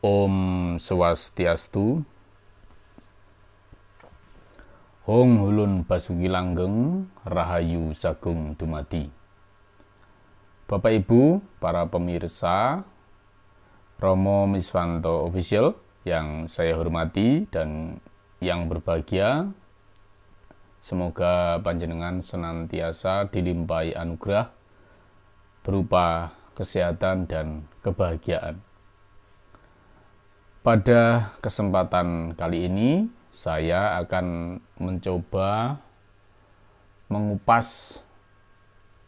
Om Swastiastu. Hong Hulun Basuki Langgeng, Rahayu Sagung Dumadi. Bapak Ibu, para pemirsa Romo Miswanto Official yang saya hormati dan yang berbahagia, semoga panjenengan senantiasa dilimpahi anugerah berupa kesehatan dan kebahagiaan. Pada kesempatan kali ini, saya akan mencoba mengupas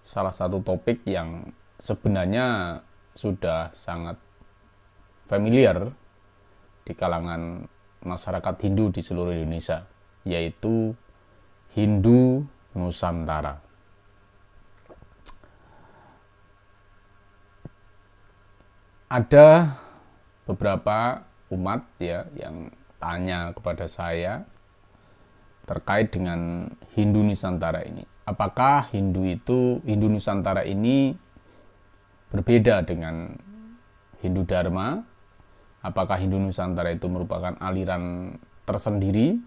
salah satu topik yang sebenarnya sudah sangat familiar di kalangan masyarakat Hindu di seluruh Indonesia, yaitu Hindu Nusantara. Ada beberapa umat yang tanya kepada saya terkait dengan Hindu Nusantara ini. Apakah Hindu Nusantara ini berbeda dengan Hindu Dharma? Apakah Hindu Nusantara itu merupakan aliran tersendiri?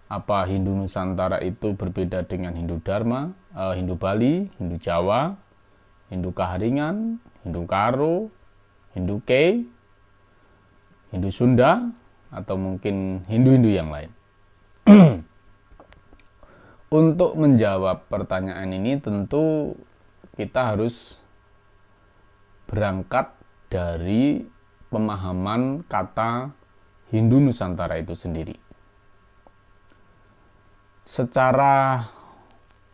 Apa Hindu Nusantara itu berbeda dengan Hindu Dharma, Hindu Bali, Hindu Jawa, Hindu Kaharingan, Hindu Karo, Hindu Kei, Hindu Sunda, atau mungkin Hindu-Hindu yang lain? Untuk menjawab pertanyaan ini tentu kita harus berangkat dari pemahaman kata Hindu Nusantara itu sendiri. Secara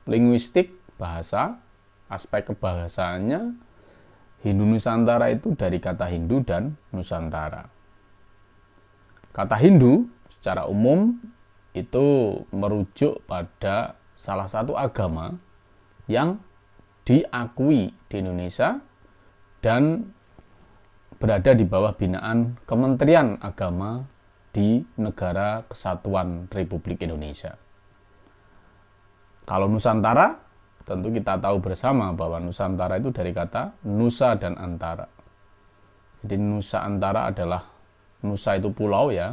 linguistik, bahasa, aspek kebahasaannya, Hindu Nusantara itu dari kata Hindu dan Nusantara. Kata Hindu secara umum itu merujuk pada salah satu agama yang diakui di Indonesia dan berada di bawah binaan Kementerian Agama di Negara Kesatuan Republik Indonesia. Kalau Nusantara, tentu kita tahu bersama bahwa Nusantara itu dari kata Nusa dan Antara. Jadi Nusa Antara adalah, Nusa itu pulau ya,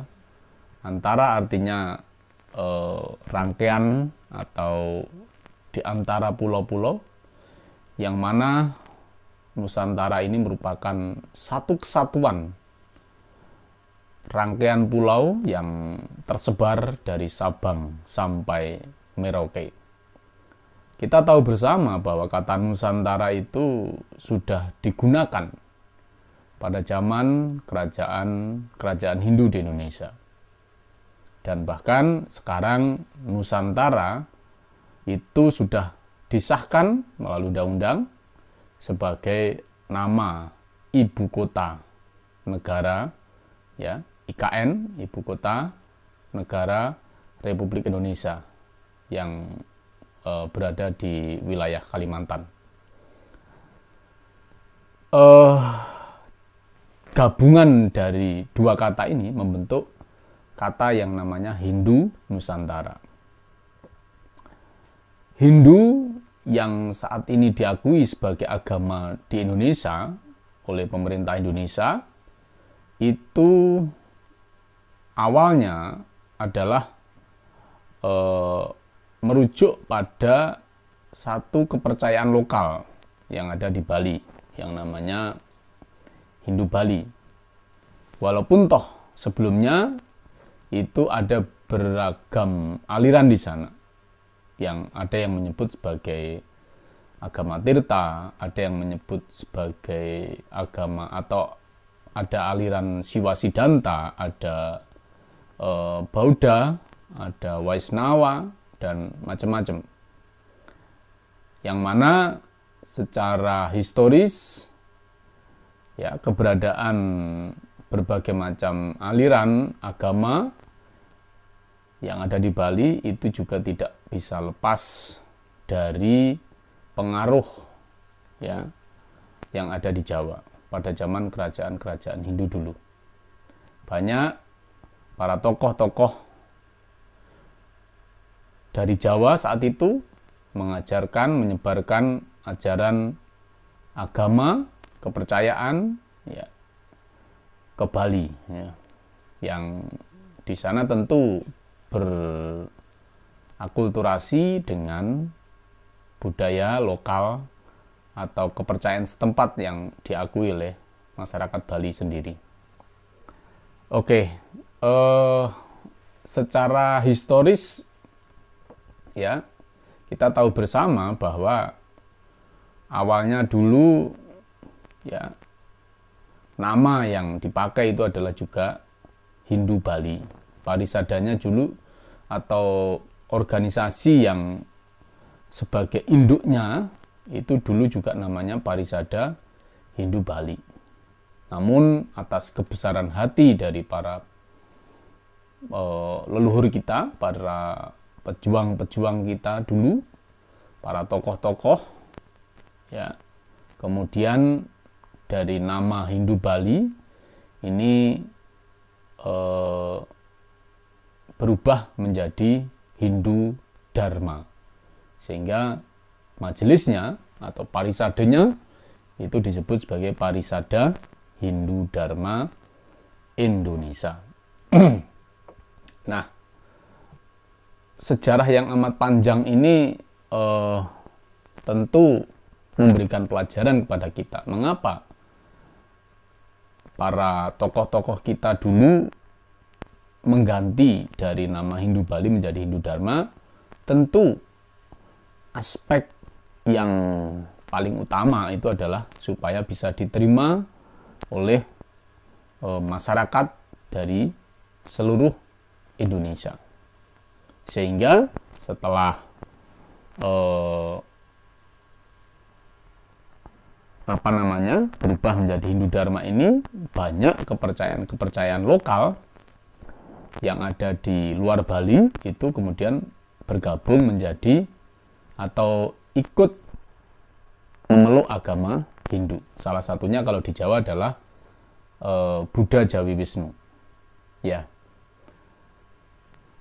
Antara artinya rangkaian atau di antara pulau-pulau, yang mana Nusantara ini merupakan satu kesatuan rangkaian pulau yang tersebar dari Sabang sampai Merauke. Kita tahu bersama bahwa kata Nusantara itu sudah digunakan pada zaman kerajaan Hindu di Indonesia. Dan bahkan sekarang Nusantara itu sudah disahkan melalui undang-undang sebagai nama ibu kota negara, ya, IKN, ibu kota negara Republik Indonesia yang berada di wilayah Kalimantan. Gabungan dari dua kata ini membentuk kata yang namanya Hindu Nusantara. Hindu yang saat ini diakui sebagai agama di Indonesia oleh pemerintah Indonesia itu awalnya adalah merujuk pada satu kepercayaan lokal yang ada di Bali yang namanya Hindu Bali. Walaupun toh sebelumnya itu ada beragam aliran di sana, yang ada yang menyebut sebagai agama Tirta, ada yang menyebut sebagai agama atau ada aliran Siwa Siddhanta, ada Bauddha, ada Waisnawa, dan macam-macam. Yang mana secara historis ya, keberadaan berbagai macam aliran agama yang ada di Bali itu juga tidak bisa lepas dari pengaruh ya yang ada di Jawa pada zaman kerajaan-kerajaan Hindu dulu. Banyak para tokoh-tokoh dari Jawa saat itu mengajarkan, menyebarkan ajaran agama, kepercayaan ya, ke Bali, ya, yang di sana tentu berakulturasi dengan budaya lokal atau kepercayaan setempat yang diakui oleh masyarakat Bali sendiri. Oke, secara historis ya, kita tahu bersama bahwa awalnya dulu ya, nama yang dipakai itu adalah juga Hindu Bali. Parisadanya dulu atau organisasi yang sebagai induknya itu dulu juga namanya Parisada Hindu Bali. Namun atas kebesaran hati dari para leluhur kita, para pejuang-pejuang kita dulu, para tokoh-tokoh, ya, kemudian dari nama Hindu Bali ini berubah menjadi Hindu Dharma, sehingga majelisnya atau parisadanya itu disebut sebagai Parisada Hindu Dharma Indonesia. Nah, sejarah yang amat panjang ini tentu memberikan pelajaran kepada kita. Mengapa para tokoh-tokoh kita dulu mengganti dari nama Hindu Bali menjadi Hindu Dharma? Tentu aspek yang paling utama itu adalah supaya bisa diterima oleh masyarakat dari seluruh Indonesia. Sehingga setelah berubah menjadi Hindu Dharma ini, banyak kepercayaan lokal yang ada di luar Bali itu kemudian bergabung menjadi atau ikut memeluk agama Hindu. Salah satunya kalau di Jawa adalah Buddha Jawi Wisnu. Ya,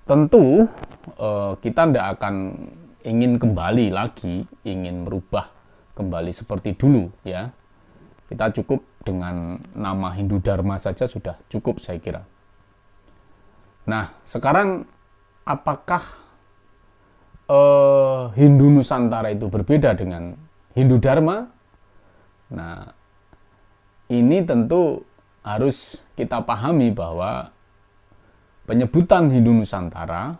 tentu kita tidak akan ingin kembali lagi, ingin merubah kembali seperti dulu, ya. Kita cukup dengan nama Hindu Dharma saja sudah cukup, saya kira. Nah, sekarang apakah Hindu Nusantara itu berbeda dengan Hindu Dharma? Nah, ini tentu harus kita pahami bahwa penyebutan Hindu Nusantara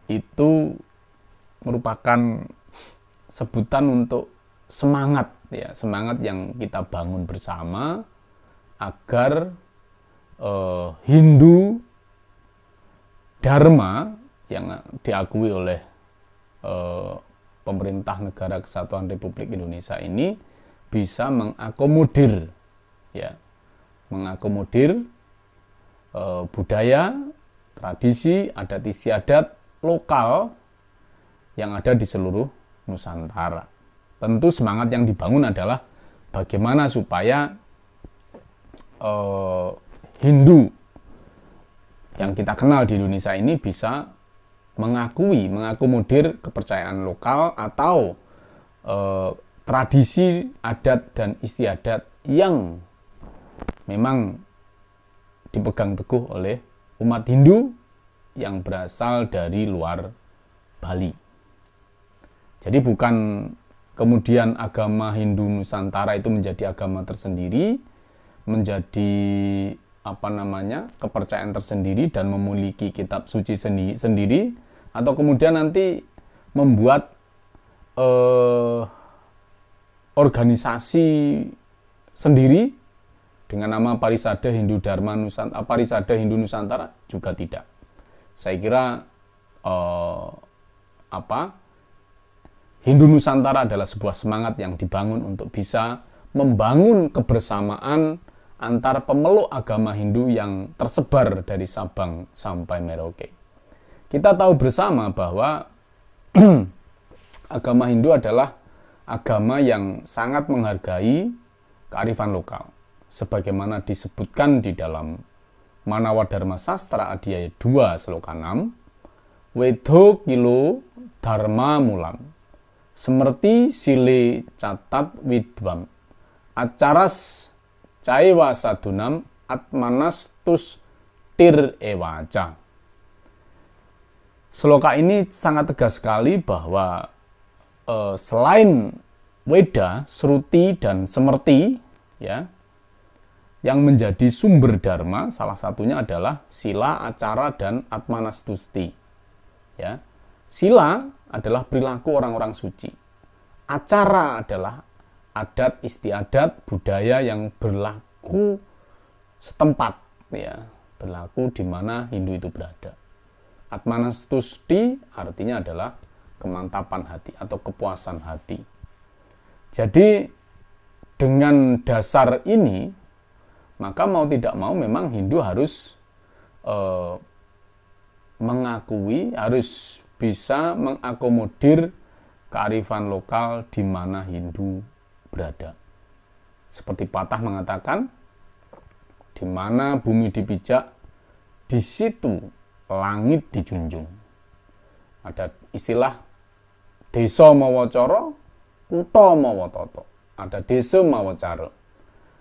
itu merupakan sebutan untuk semangat, ya, semangat yang kita bangun bersama agar Hindu Dharma yang diakui oleh pemerintah Negara Kesatuan Republik Indonesia ini bisa mengakomodir, ya, mengakomodir budaya, tradisi, adat istiadat lokal yang ada di seluruh Nusantara. Tentu semangat yang dibangun adalah bagaimana supaya Hindu yang kita kenal di Indonesia ini bisa mengakomodir kepercayaan lokal atau tradisi, adat, dan istiadat yang memang dipegang teguh oleh umat Hindu yang berasal dari luar Bali. Jadi bukan kemudian agama Hindu Nusantara itu menjadi agama tersendiri, menjadi kepercayaan tersendiri dan memiliki kitab suci sendiri, atau kemudian nanti membuat organisasi sendiri dengan nama Parisada Hindu Dharma Nusantara, Parisada Hindu Nusantara, juga tidak. Saya kira Hindu Nusantara adalah sebuah semangat yang dibangun untuk bisa membangun kebersamaan antar pemeluk agama Hindu yang tersebar dari Sabang sampai Merauke. Kita tahu bersama bahwa agama Hindu adalah agama yang sangat menghargai kearifan lokal. Sebagaimana disebutkan di dalam Manawa Dharma Sastra Adhyaya 2 Sloka 6, Wedo Kilo Dharma Mulam, Semerti Sile Catat Widwam, Acaras Caiwa Sadunam atmanastus tir ewaca. Sloka ini sangat tegas sekali bahwa selain Weda, Sruti, dan Semerti, ya, yang menjadi sumber dharma, salah satunya adalah sila, acara, dan atmanastuti. Ya. Sila adalah perilaku orang-orang suci. Acara adalah adat istiadat budaya yang berlaku setempat, ya, berlaku di mana Hindu itu berada. Atmanastuti artinya adalah kemantapan hati atau kepuasan hati. Jadi dengan dasar ini, maka mau tidak mau memang Hindu harus mengakui, harus bisa mengakomodir kearifan lokal di mana Hindu berada. Seperti patah mengatakan, di mana bumi dipijak, di situ langit dijunjung. Ada istilah desa mawa cara, kutha mawa tata. Ada desa mawa cara.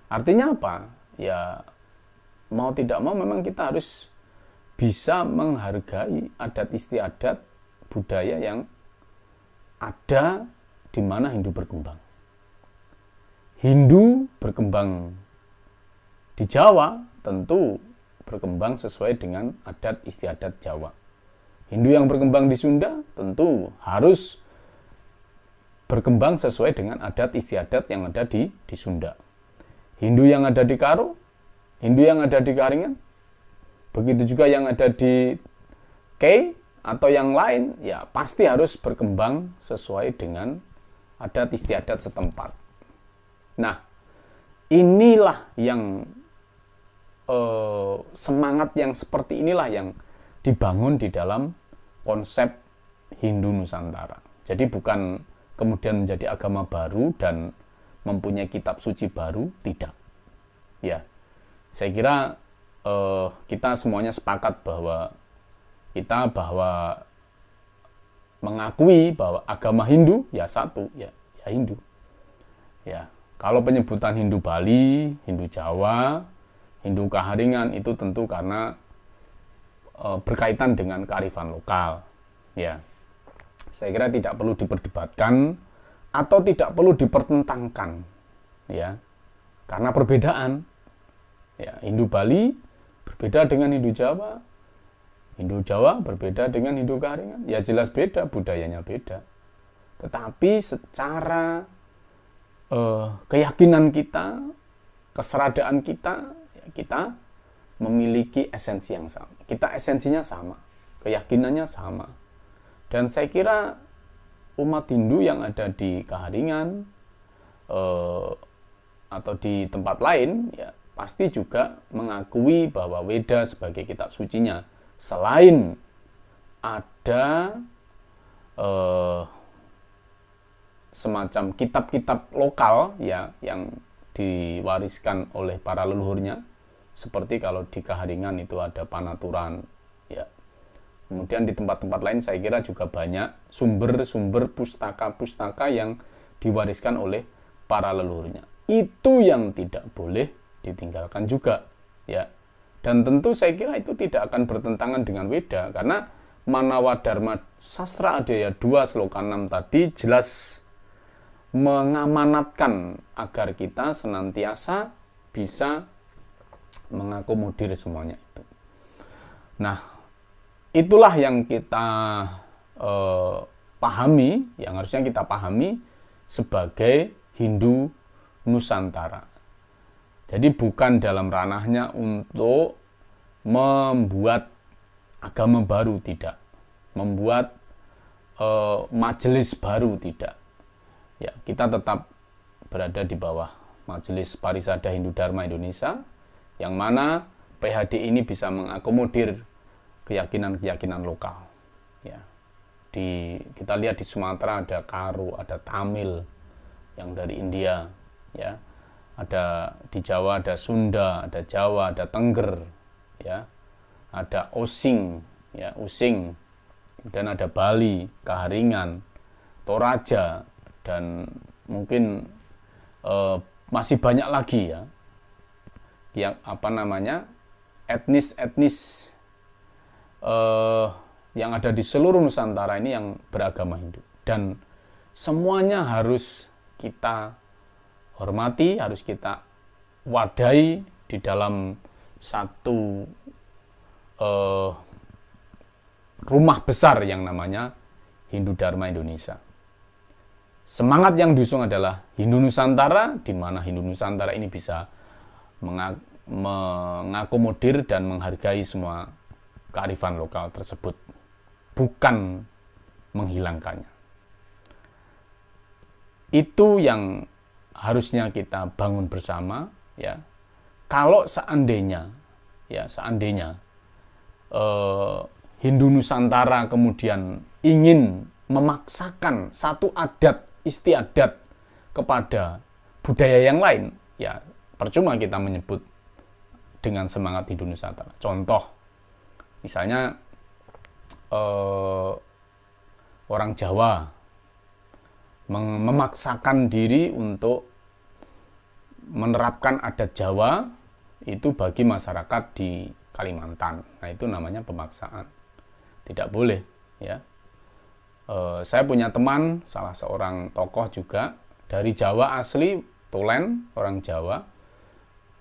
Artinya apa? Ya mau tidak mau memang kita harus bisa menghargai adat istiadat budaya yang ada di mana Hindu berkembang. Hindu berkembang di Jawa tentu berkembang sesuai dengan adat istiadat Jawa. Hindu yang berkembang di Sunda tentu harus berkembang sesuai dengan adat istiadat yang ada di Sunda. Hindu yang ada di Karo, Hindu yang ada di Karingan, begitu juga yang ada di Kei atau yang lain, ya pasti harus berkembang sesuai dengan adat istiadat setempat. Nah, inilah yang semangat yang seperti inilah yang dibangun di dalam konsep Hindu Nusantara. Jadi bukan kemudian menjadi agama baru dan mempunyai kitab suci baru, tidak. Ya, saya kira kita semuanya sepakat bahwa mengakui bahwa agama Hindu ya satu, ya Hindu. Ya, kalau penyebutan Hindu Bali, Hindu Jawa, Hindu Kaharingan itu tentu karena berkaitan dengan kearifan lokal. Ya, saya kira tidak perlu diperdebatkan atau tidak perlu dipertentangkan, ya, karena perbedaan. Ya, Hindu Bali berbeda dengan Hindu Jawa, Hindu Jawa berbeda dengan Hindu Kaharingan. Ya jelas beda, budayanya beda. Tetapi secara keyakinan kita, keseradaan kita, ya, kita memiliki esensi yang sama. Kita esensinya sama, keyakinannya sama. Dan saya kira umat Hindu yang ada di Kaharingan atau di tempat lain, ya pasti juga mengakui bahwa Weda sebagai kitab sucinya. Selain ada semacam kitab-kitab lokal, ya, yang diwariskan oleh para leluhurnya, seperti kalau di Kaharingan itu ada Panaturan, ya. Kemudian di tempat-tempat lain saya kira juga banyak sumber-sumber pustaka-pustaka yang diwariskan oleh para leluhurnya. Itu yang tidak boleh ditinggalkan juga, ya. Dan tentu saya kira itu tidak akan bertentangan dengan Weda, karena Manawa Dharma Sastra Adhyaya 2 Sloka 6 tadi jelas mengamanatkan agar kita senantiasa bisa mengakomodir semuanya itu. Nah, itulah yang kita pahami, yang harusnya kita pahami sebagai Hindu Nusantara. Jadi bukan dalam ranahnya untuk membuat agama baru, tidak. Membuat majelis baru, tidak. Ya, kita tetap berada di bawah Majelis Parisada Hindu Dharma Indonesia, yang mana PHD ini bisa mengakomodir keyakinan-keyakinan lokal. Ya. Kita lihat di Sumatera ada Karo, ada Tamil yang dari India, ya. Ada di Jawa ada Sunda, ada Jawa, ada Tengger, ya. Ada Osing, ya, Using. Dan ada Bali, Kaharingan, Toraja, dan mungkin masih banyak lagi, ya. yang etnis-etnis yang ada di seluruh Nusantara ini yang beragama Hindu, dan semuanya harus kita hormati, harus kita wadai di dalam satu rumah besar yang namanya Hindu Dharma Indonesia. Semangat yang diusung adalah Hindu Nusantara, di mana Hindu Nusantara ini bisa mengakomodir dan menghargai semua kearifan lokal tersebut, bukan menghilangkannya. Itu yang harusnya kita bangun bersama, ya. Kalau seandainya Hindu Nusantara kemudian ingin memaksakan satu adat istiadat kepada budaya yang lain, ya percuma kita menyebut dengan semangat Hindu Nusantara. Contoh, misalnya orang Jawa memaksakan diri untuk menerapkan adat Jawa itu bagi masyarakat di Kalimantan. Nah, itu namanya pemaksaan. Tidak boleh, ya. Saya punya teman, salah seorang tokoh juga dari Jawa asli, Tulen, orang Jawa.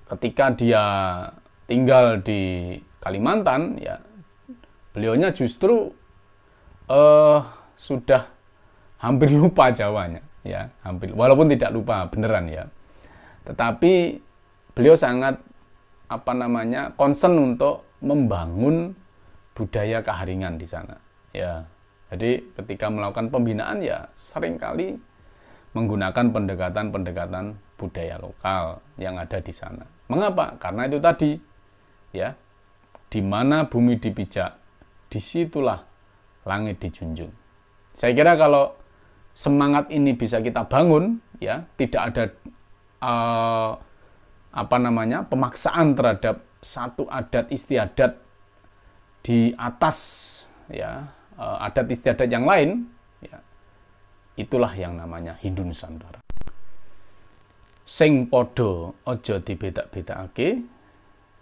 Ketika dia tinggal di Kalimantan, ya beliaunya justru sudah hampir lupa Jawanya, ya, hampir, walaupun tidak lupa beneran, ya. Tetapi beliau sangat concern untuk membangun budaya keharingan di sana, ya. Jadi ketika melakukan pembinaan, ya seringkali menggunakan pendekatan-pendekatan budaya lokal yang ada di sana. Mengapa? Karena itu tadi, ya, di mana bumi dipijak, disitulah langit dijunjung. Saya kira kalau semangat ini bisa kita bangun, ya, tidak ada pemaksaan terhadap satu adat istiadat di atas, ya, adat istiadat yang lain, ya, itulah yang namanya Hindu Nusantara. Sing podo ojo dibedak-bedakake,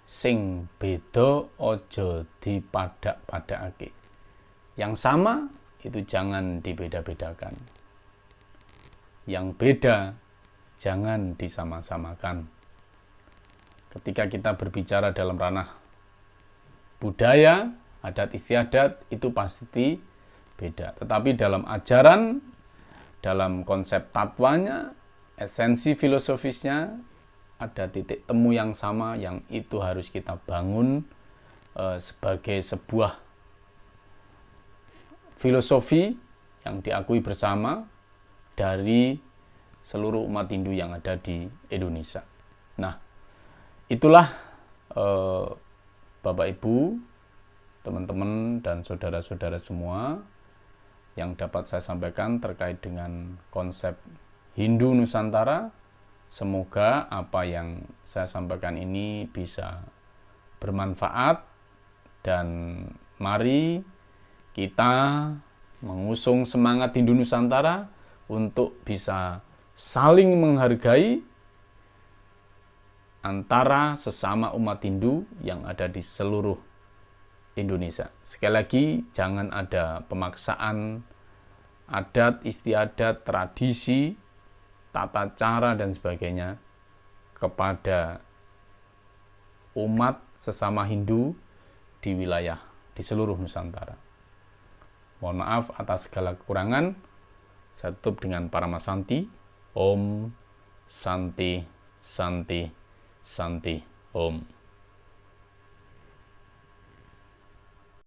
sing beda ojo dipadak-padakake. Yang sama itu jangan dibeda-bedakan. Yang beda jangan disama-samakan. Ketika kita berbicara dalam ranah budaya, adat istiadat, itu pasti beda. Tetapi dalam ajaran, dalam konsep tatwanya, esensi filosofisnya, ada titik temu yang sama, yang itu harus kita bangun sebagai sebuah filosofi yang diakui bersama dari seluruh umat Hindu yang ada di Indonesia. Nah, itulah Bapak Ibu, teman-teman dan saudara-saudara semua yang dapat saya sampaikan terkait dengan konsep Hindu Nusantara. Semoga apa yang saya sampaikan ini bisa bermanfaat, dan mari kita mengusung semangat Hindu Nusantara untuk bisa saling menghargai antara sesama umat Hindu yang ada di seluruh Indonesia. Sekali lagi, jangan ada pemaksaan adat istiadat, tradisi, tata cara dan sebagainya kepada umat sesama Hindu di wilayah di seluruh Nusantara. Mohon maaf atas segala kekurangan. Saya tutup dengan Paramasanti. Om Santi Santi Santi Om.